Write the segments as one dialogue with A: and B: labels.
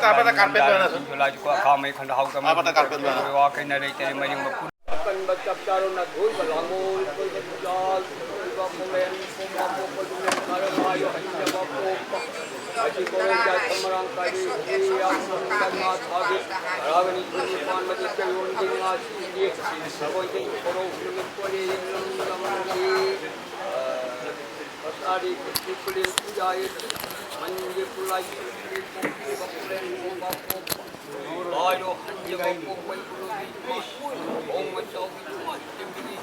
A: Apa tak karpet mana tu?
B: Jual juga kami kan dah kami.
A: Apa tak karpet mana?
B: Bawa kena dari tadi macam apa?
C: akan bacap calon nak hui balangul berjal bakulen pemapu pedulian kalau ayo hanya bapu haji koreja semarang kali yang sangat habis rawani tuan mati kewon dingas dia saboi jadi korong film kali yang lagi pasari kulit pujai manje pulai bakulen pemapu Ayo, hanya bapu pedulian Ông mà cho cái chú mà tìm cái gì?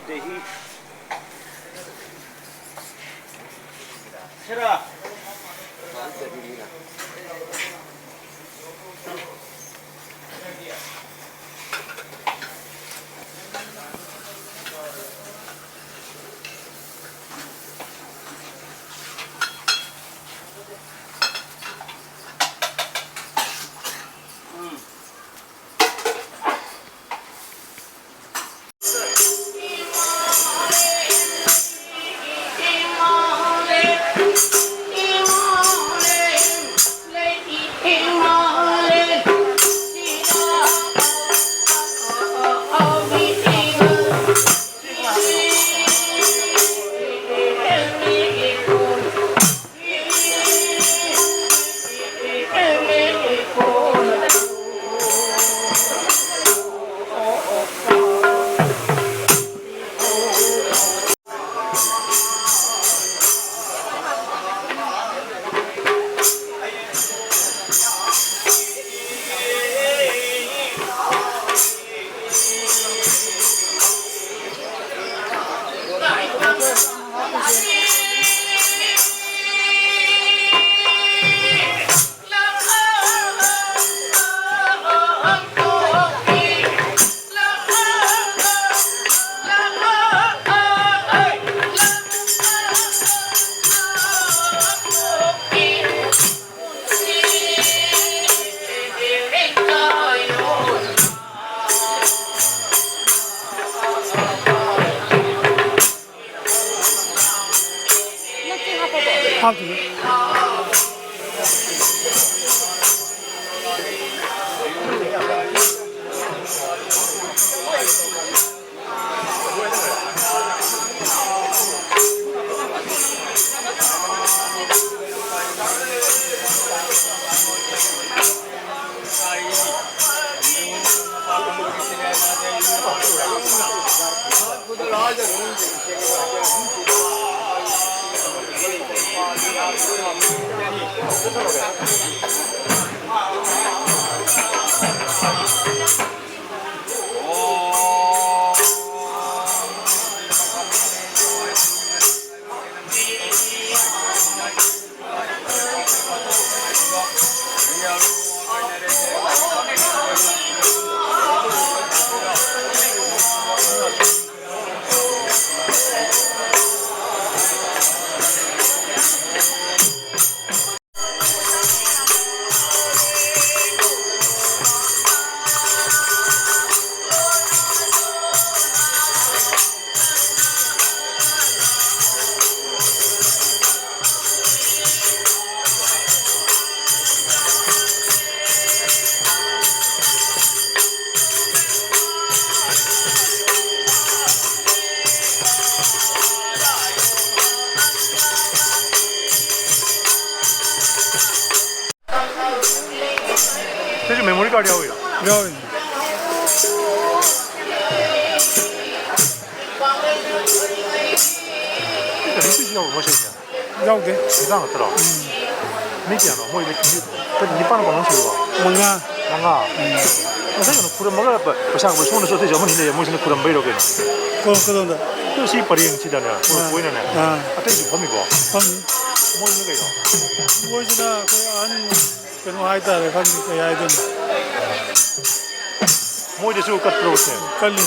C: Dehi. Sera.
A: 这就메모리 카드하고요.
D: 要给，
A: 이상 같더라. 미기야 너. 뭐 이렇게 그 니빠는 거 너무 좋아.
D: 뭔가.
A: 뭔가. 생각은 구름마가 바상을 손을 써서 저문인데 무슨 구름바 이렇게
D: 그런다.
A: 또 시퍼링 치잖아 보이네 앞에 좀 범이고 뭐 있는 거요
D: 뭐지나 그 아니 그런 하이다를 가니까 야야 되는.
A: 뭐 이제 쭉 갔다 오세요
D: 깔린.
A: 그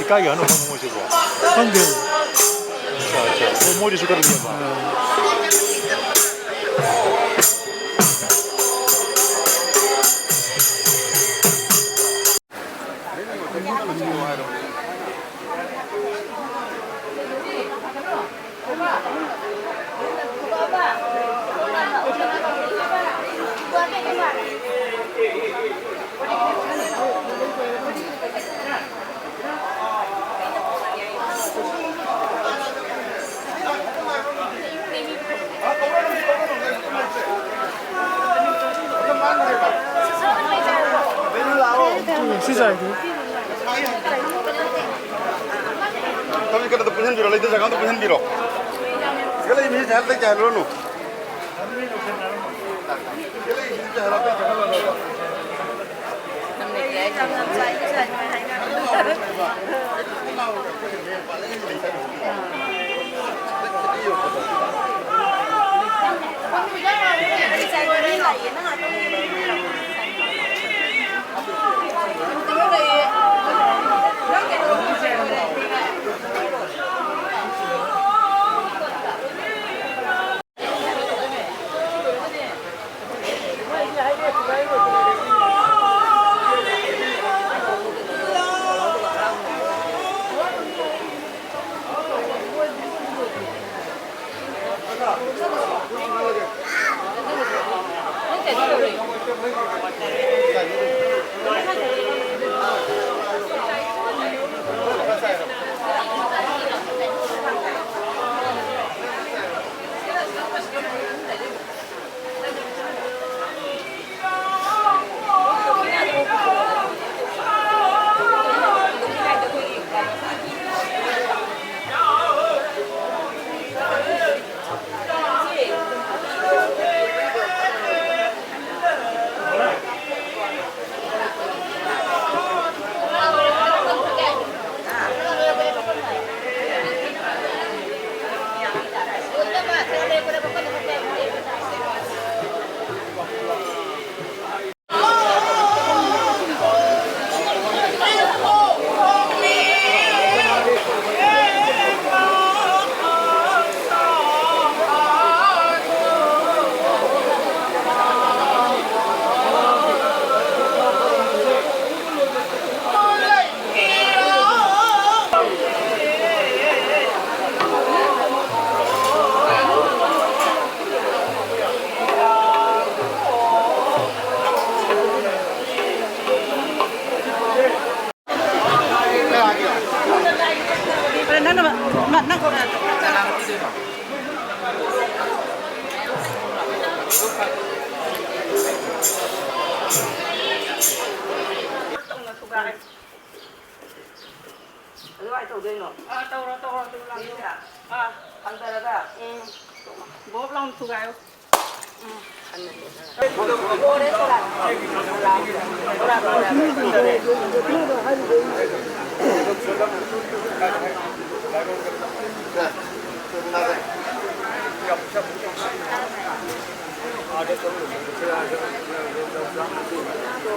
A: 가기 하는 방법 뭐시고
D: 한대.
A: 자, 뭐 이제 쭉 갔다 봐
D: 시작이.
E: Tapi kada punya biro, itu jangan tu punya biro. Kalau ini saya tak jalan nu.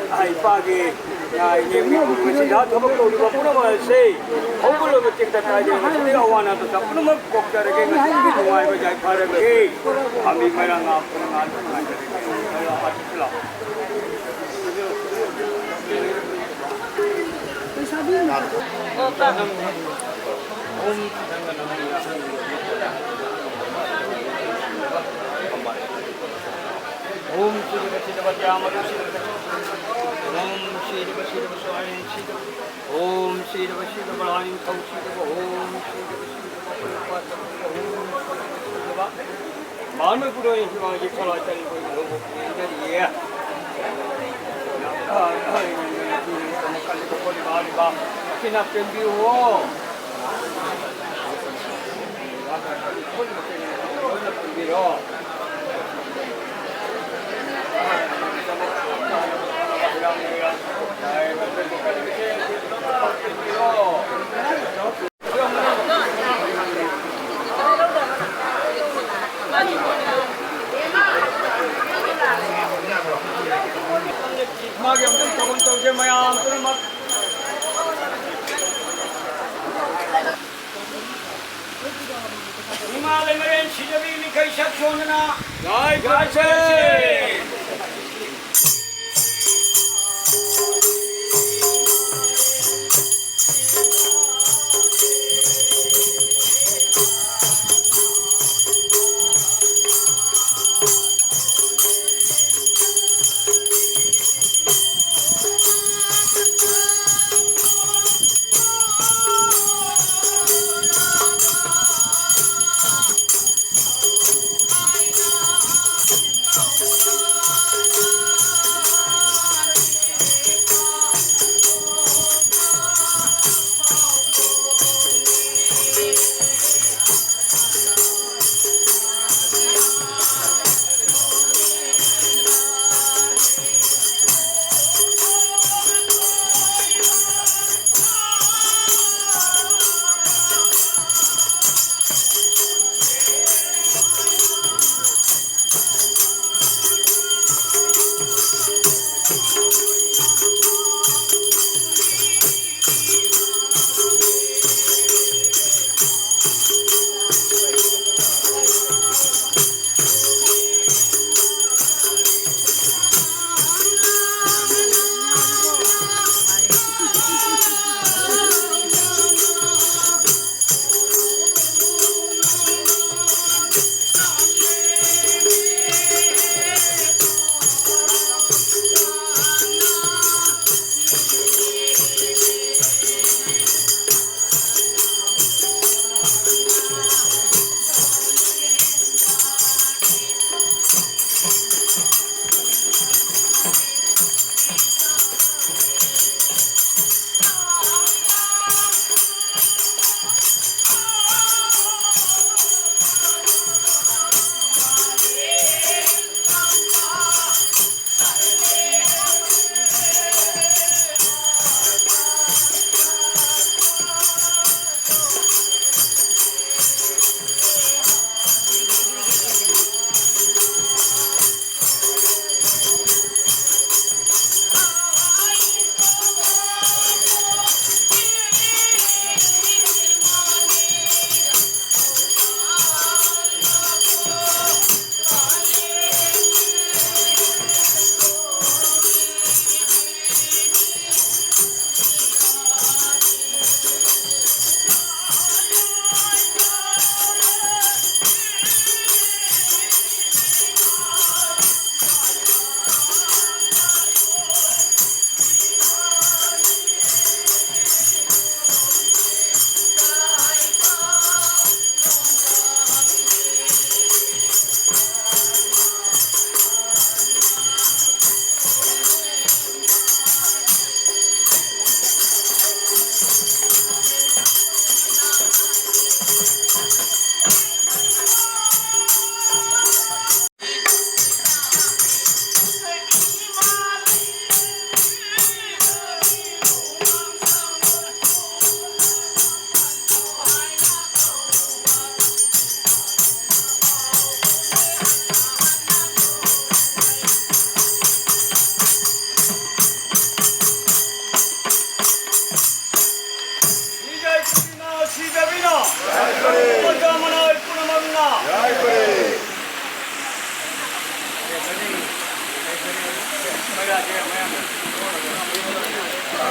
C: Ai pagi, ya ini mesti dah thobak tu juga pun mana sih? Aku belum bercakap tadi, mesti awak nak tu, pun mau kok cari ke mesti kita awak berjaya pada ke. Kami merang apa nak cari, kalau hati celah. Om Shri Bhagavate Amadu Shri Om Shri Bhagavate Swami Shri Om Shri Bhagavate Balani Kaushik Om Shri Bhagavate Manu Guru in Himang Jikala Tari Guru India Kina Pendi Wo 음악이 없는 저건 저게 뭐야? 그런 막 이마을의 시접이 미카이 샥쇼느나 나이 가세